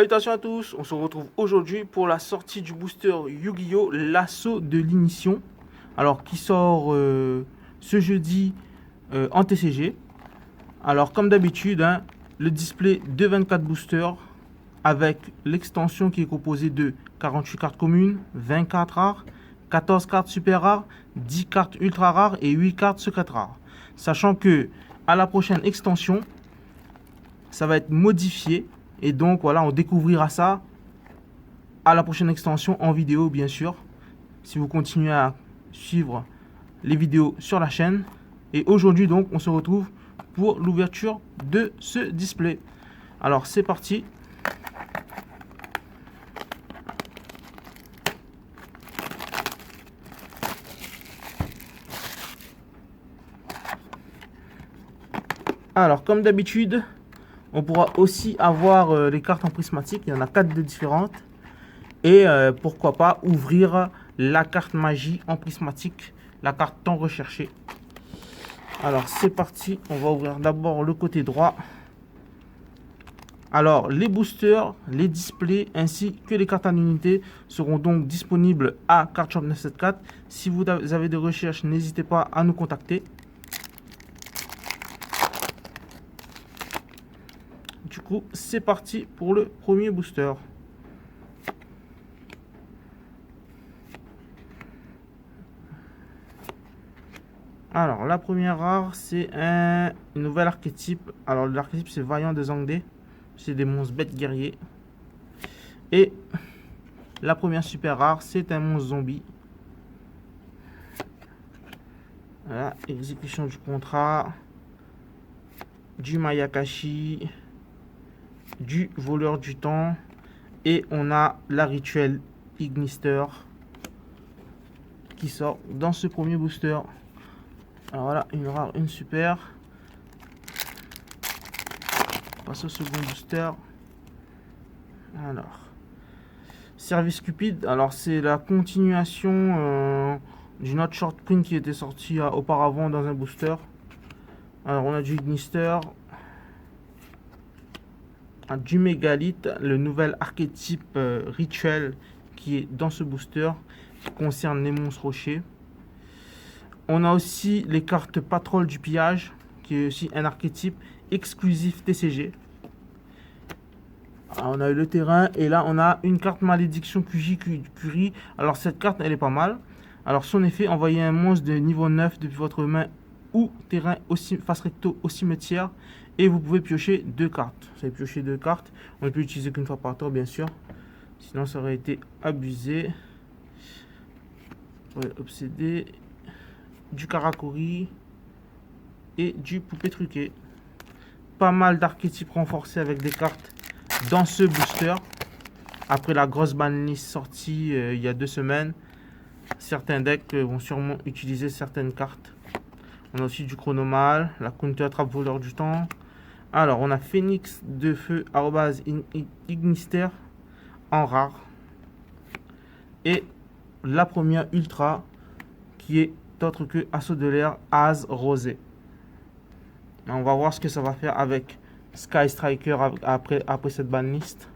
Salutations à tous, on se retrouve aujourd'hui pour la sortie du booster Yu-Gi-Oh! L'assaut de l'initiation. Alors qui sort ce jeudi en TCG. Alors comme d'habitude, hein, le display de 24 boosters avec l'extension qui est composée de 48 cartes communes, 20 cartes rares, 14 cartes super rares, 10 cartes ultra rares et 8 cartes secrètes rares. Sachant que à la prochaine extension, ça va être modifié. Et donc voilà, on découvrira ça à la prochaine extension en vidéo, bien sûr. Si vous continuez à suivre les vidéos sur la chaîne. Et aujourd'hui donc, on se retrouve pour l'ouverture de ce display. Alors c'est parti. Alors comme d'habitude, on pourra aussi avoir les cartes en prismatique. Il y en a 4 de différentes. Et pourquoi pas ouvrir la carte magie en prismatique, la carte tant recherchée. Alors c'est parti, on va ouvrir d'abord le côté droit. Alors les boosters, les displays ainsi que les cartes en unité seront donc disponibles à Cardshop 974. Si vous avez des recherches, n'hésitez pas à nous contacter. Du coup, c'est parti pour le premier booster. Alors, la première rare, c'est un nouvel archétype. Alors, l'archétype, c'est Vaillant des Zangdé. C'est des monstres bêtes guerriers. Et la première super rare, c'est un monstre zombie. Voilà, exécution du contrat. Du Mayakashi. Du voleur du temps. Et on a la rituelle Ignister qui sort dans ce premier booster. Alors voilà, une rare, une super. On passe au second booster. Alors, Service Cupide. Alors c'est la continuation d'une autre short print qui était sortie auparavant dans un booster. Alors on a du Ignister, du Mégalith, le nouvel archétype rituel qui est dans ce booster, qui concerne les monstres rochers. On a aussi les cartes Patrol du pillage, qui est aussi un archétype exclusif TCG. Alors, on a eu le terrain et là on a une carte Malédiction QJ Curie. Alors cette carte elle est pas mal. Alors son effet, envoyez un monstre de niveau 9 depuis votre main ou terrain aussi, face recto au cimetière et vous pouvez piocher 2 cartes. Vous avez pioché 2 cartes. On ne peut utiliser qu'une fois par tour bien sûr. Sinon ça aurait été abusé. Ouais, obsédé. Du Karakuri et du Poupée Truquée. Pas mal d'archétypes renforcés avec des cartes dans ce booster. Après la grosse banlist sortie il y a 2 semaines, certains decks vont sûrement utiliser certaines cartes. On a aussi du Chronomal, la Counter Trap Voleur du Temps. Alors on a Phoenix de Feu Ignister en rare. Et la première Ultra qui est autre que Assaut de l'air Az Rosé. On va voir ce que ça va faire avec Sky Striker après cette banlist.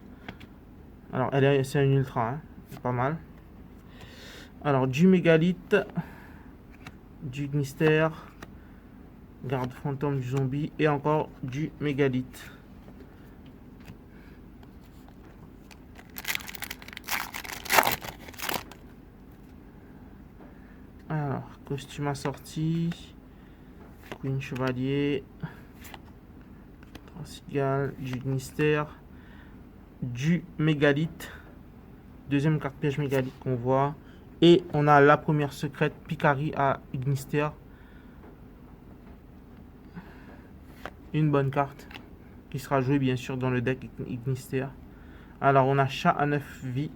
Alors c'est une ultra, hein. C'est pas mal. Alors du Mégalith, du Ignister, Garde Fantôme du Zombie et encore du Mégalith. Alors, costume assorti, Queen Chevalier, Transigal, du Ignister, du Mégalith, deuxième carte piège Mégalith qu'on voit, et on a la première secrète Picari à Ignister, une bonne carte qui sera jouée bien sûr dans le deck Ignister. Alors on a Chat à 9 vies,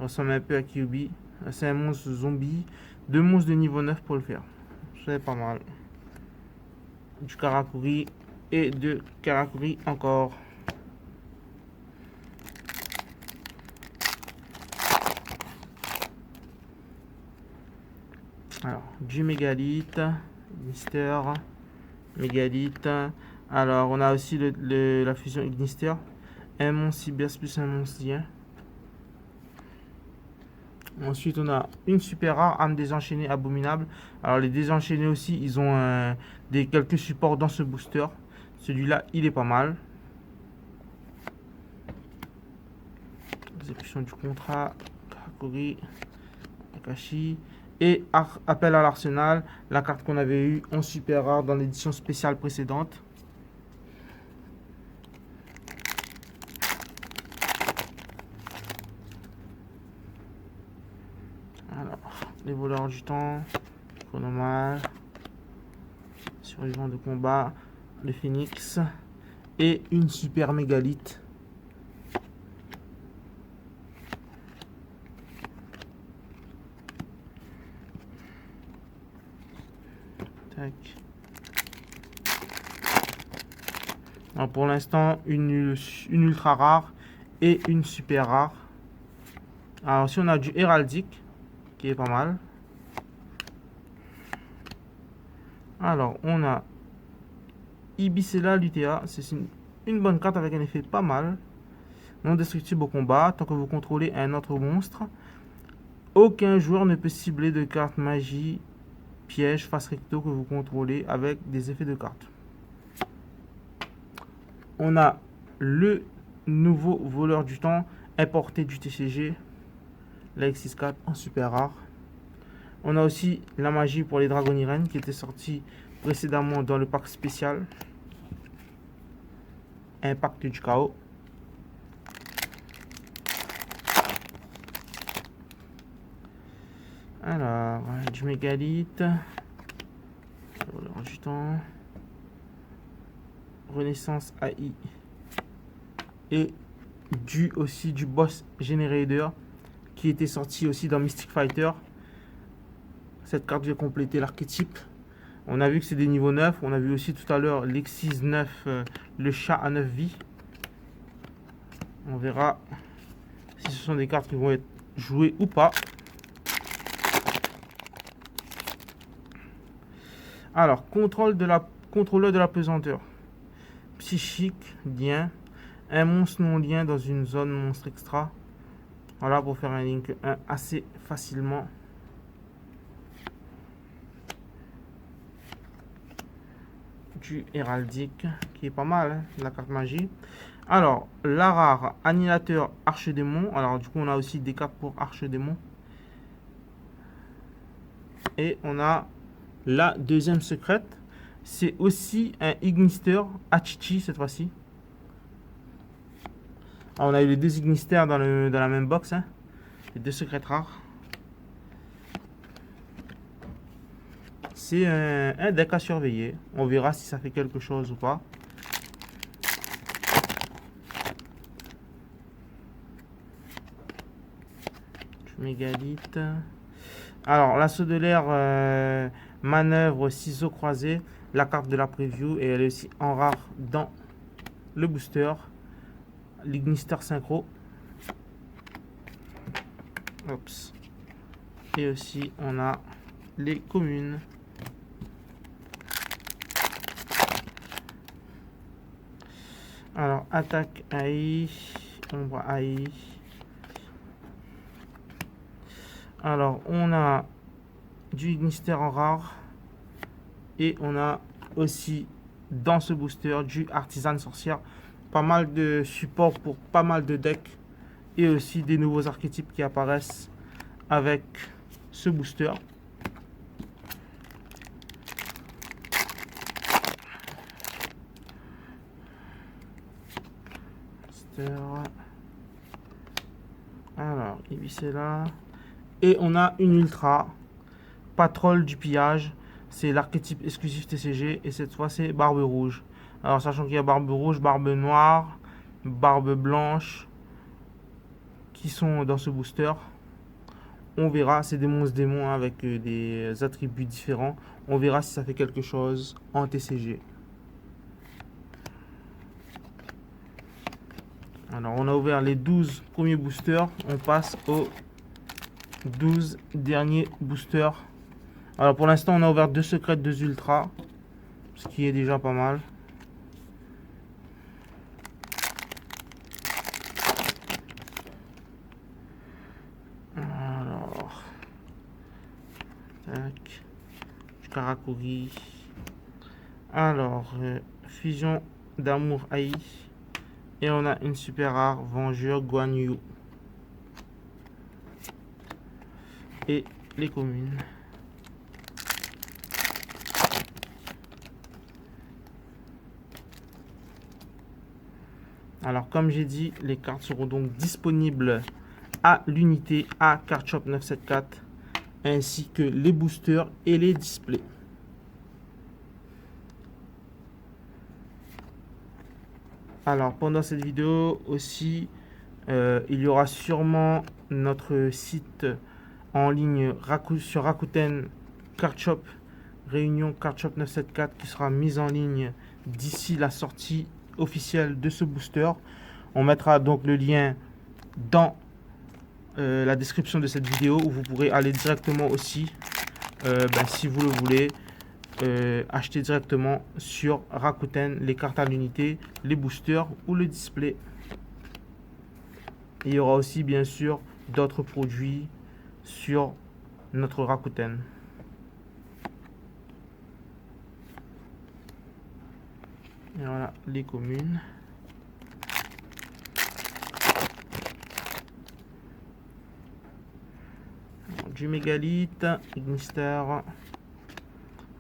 ressemble un peu à Kyubi. C'est un monstre zombie, 2 monstres de niveau 9 pour le faire, c'est pas mal. Du Karakuri et de Karakuri encore. Alors du Mégalith, Mister, Mégalith. Alors on a aussi la fusion Ignister un monstre Cyberse plus un monstre Dien. Ensuite, on a une super rare, arme désenchaînée abominable. Alors, les désenchaînés aussi, ils ont quelques supports dans ce booster. Celui-là, il est pas mal. Exécution du contrat, Karakuri, Akashi. Et appel à l'arsenal, la carte qu'on avait eue en super rare dans l'édition spéciale précédente. Alors, les voleurs du temps, Chronomage, survivant de combat, le phénix et une super mégalith. Tac. Alors pour l'instant, une ultra rare et une super rare. Alors si on a du héraldique, qui est pas mal. Alors on a Ibicella Lutea, c'est une bonne carte avec un effet pas mal. Non destructible au combat, tant que vous contrôlez un autre monstre. Aucun joueur ne peut cibler de carte magie, piège, face recto que vous contrôlez avec des effets de carte. On a le nouveau voleur du temps importé du TCG, la X64 en super rare. On a aussi la magie pour les Dragoniren qui était sortie précédemment dans le pack spécial. Impact du chaos. Alors, du mégalith, voleur du temps, Renaissance AI et aussi du boss Generator qui était sorti aussi dans Mystic Fighter. Cette carte vient compléter l'archétype. On a vu que c'est des niveaux 9. On a vu aussi tout à l'heure l'Exis 9, le chat à 9 vies. On verra si ce sont des cartes qui vont être jouées ou pas. Alors, contrôleur de la pesanteur. Psychique, lien. Un monstre non lien dans une zone monstre extra. Voilà, pour faire un link 1 assez facilement. Du héraldique, qui est pas mal, hein, la carte magie. Alors, la rare, annihilateur, arche-démon. Alors, du coup, on a aussi des cartes pour arche-démon. Et on a la deuxième secrète. C'est aussi un Ignister Hachichi cette fois-ci. On a eu les deux Ignister dans la même box. Hein. Les deux secrètes rares. C'est un deck à surveiller. On verra si ça fait quelque chose ou pas. Mégalith. Alors, l'assaut de l'air, manœuvre, ciseaux croisés. La carte de la preview. Et elle est aussi en rare dans le booster. L'Ignister synchro. Oups. Et aussi, on a les communes. Alors, attaque AI, ombre AI. Alors, on a du Ignister en rare. Et on a aussi, dans ce booster, du Artisan Sorcière. Pas mal de support pour pas mal de decks. Et aussi des nouveaux archétypes qui apparaissent avec ce booster. Alors, Ibicella. Et on a une ultra. Patrol du pillage. C'est l'archétype exclusif TCG. Et cette fois, c'est Barbe Rouge. Alors, sachant qu'il y a Barbe Rouge, Barbe Noire, Barbe Blanche qui sont dans ce booster. On verra. C'est des monstres démons avec des attributs différents. On verra si ça fait quelque chose en TCG. Alors, on a ouvert les 12 premiers boosters. On passe aux 12 derniers boosters. Alors, pour l'instant, on a ouvert 2 secrètes, 2 ultras. Ce qui est déjà pas mal. Tac. Du Karakuri. Alors, fusion d'amour Ai. Et on a une super rare Vengeur Guan Yu. Et les communes. Alors, comme j'ai dit, les cartes seront donc disponibles à l'unité à Card Shop 974, ainsi que les boosters et les displays. Alors, pendant cette vidéo aussi, il y aura sûrement notre site en ligne sur Rakuten Card Shop, Réunion Card Shop 974, qui sera mise en ligne d'ici la sortie officielle de ce booster. On mettra donc le lien dans la description de cette vidéo, où vous pourrez aller directement aussi, si vous le voulez, acheter directement sur Rakuten les cartes à l'unité, les boosters ou le display. Il y aura aussi bien sûr d'autres produits sur notre Rakuten. Et voilà les communes. Du mégalith, Ignister.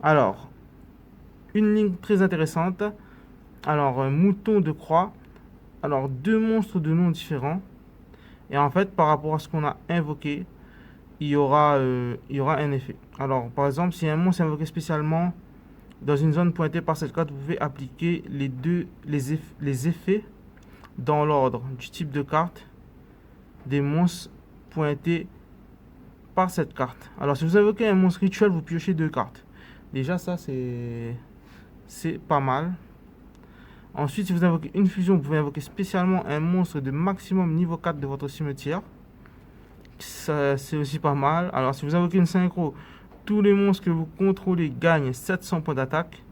Alors, une ligne très intéressante. Alors, mouton de croix. Alors, deux monstres de noms différents. Et en fait, par rapport à ce qu'on a invoqué, il y aura un effet. Alors, par exemple, si un monstre est invoqué spécialement dans une zone pointée par cette carte, vous pouvez appliquer les effets dans l'ordre du type de carte des monstres pointés par cette carte. Alors, si vous invoquez un monstre rituel, vous piochez 2 cartes. Déjà, ça, c'est pas mal. Ensuite, si vous invoquez une fusion, vous pouvez invoquer spécialement un monstre de maximum niveau 4 de votre cimetière. Ça, c'est aussi pas mal. Alors, si vous invoquez une synchro, tous les monstres que vous contrôlez gagnent 700 points d'attaque.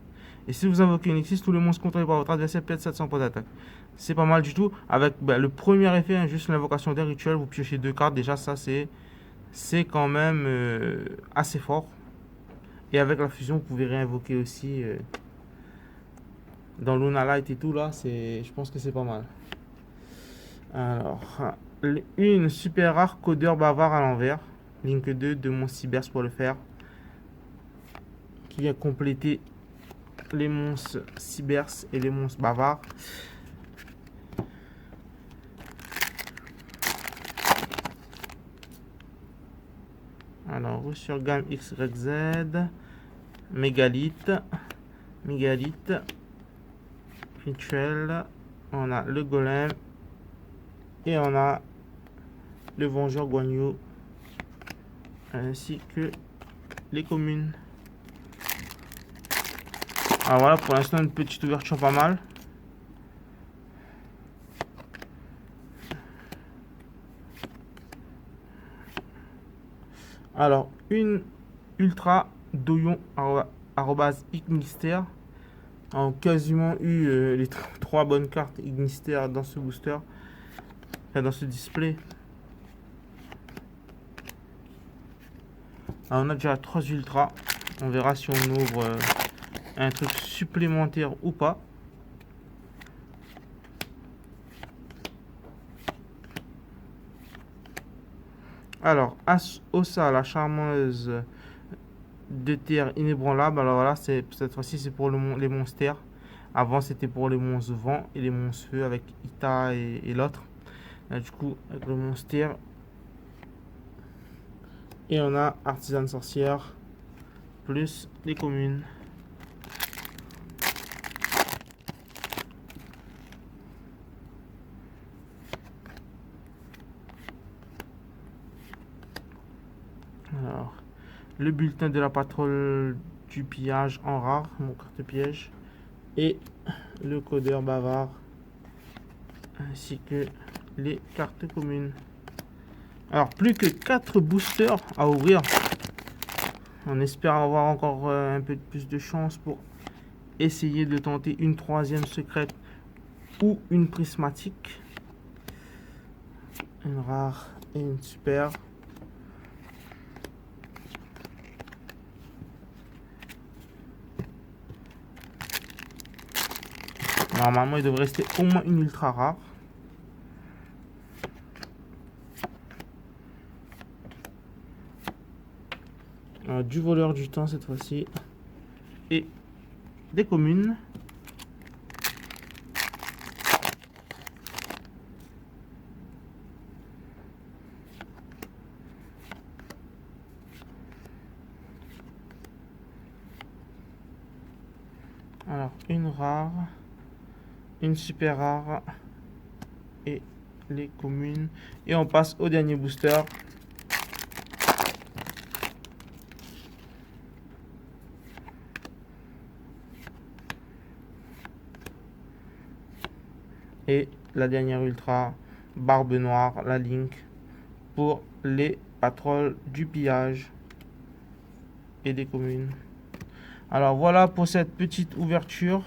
Et si vous invoquez une X6, tous les monstres contrôlés par votre adversaire perdent 700 points d'attaque. C'est pas mal du tout. Avec le premier effet, hein, juste l'invocation des rituels, vous piochez 2 cartes. Déjà, ça, c'est quand même assez fort. Et avec la fusion, vous pouvez réinvoquer aussi dans Luna Light et tout là. Je pense que c'est pas mal. Alors, une super rare codeur bavard à l'envers. Link 2 de mon Cybers pour le faire. Qui a complété les monstres Cybers et les monstres bavards. Alors, sur gamme XYZ, mégalith, rituel, on a le golem et on a le vengeur Guan Yu, ainsi que les communes. Alors voilà, pour l'instant une petite ouverture pas mal. Alors, une ultra doyon @ignister. On a quasiment eu les 3 bonnes cartes Ignister dans ce booster, enfin, dans ce display. Alors, on a déjà 3 ultras. On verra si on ouvre un truc supplémentaire ou pas. Alors, Ossa, la charmeuse de terre inébranlable. Alors voilà, cette fois-ci c'est pour les monstres. Avant c'était pour les monstres vent et les monstres feu avec Ita et l'autre. Du coup, avec le monstre. Et on a artisan sorcière plus les communes. Alors, le bulletin de la patrouille du pillage en rare, mon carte piège, et le codeur bavard, ainsi que les cartes communes. Alors, plus que 4 boosters à ouvrir. On espère avoir encore un peu plus de chance pour essayer de tenter une 3e secrète ou une prismatique. Une rare et une super. Normalement, il devrait rester au moins une ultra rare. Du voleur du temps cette fois-ci. Et des communes. Alors, une rare, une super rare et les communes. Et on passe au dernier booster. Et la dernière ultra, Barbe Noire, la Link, pour les patrouilles du pillage et des communes. Alors voilà pour cette petite ouverture.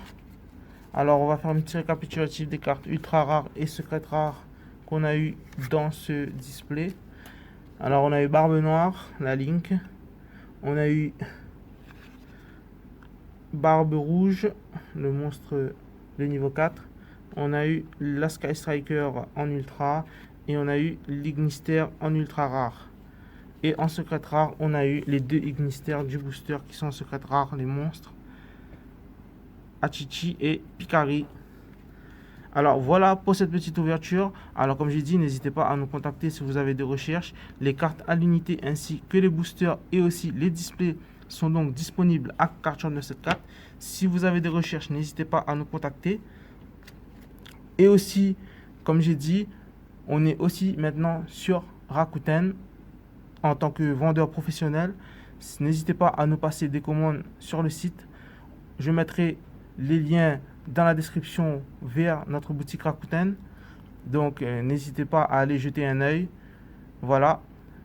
Alors on va faire un petit récapitulatif des cartes ultra rares et secrètes rares qu'on a eu dans ce display. Alors on a eu Barbe Noire, la Link. On a eu Barbe Rouge, le monstre de niveau 4. On a eu la Sky Striker en ultra. Et on a eu l'Ignister en ultra rare. Et en secret rare, on a eu les deux Ignister du booster qui sont en secret rare, les monstres. Achichi et Picari. Alors voilà pour cette petite ouverture. Alors comme j'ai dit, n'hésitez pas à nous contacter si vous avez des recherches. Les cartes à l'unité ainsi que les boosters et aussi les displays sont donc disponibles à Cardshop 974. Si vous avez des recherches, n'hésitez pas à nous contacter. Et aussi, comme j'ai dit, on est aussi maintenant sur Rakuten en tant que vendeur professionnel. N'hésitez pas à nous passer des commandes sur le site. Je mettrai les liens dans la description vers notre boutique Rakuten. Donc n'hésitez pas à aller jeter un œil. Voilà.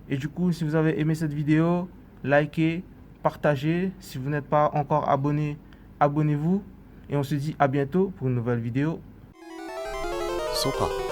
Et du coup, si vous avez aimé cette vidéo, likez, partagez. Si vous n'êtes pas encore abonné, abonnez-vous. Et on se dit à bientôt pour une nouvelle vidéo. Soka.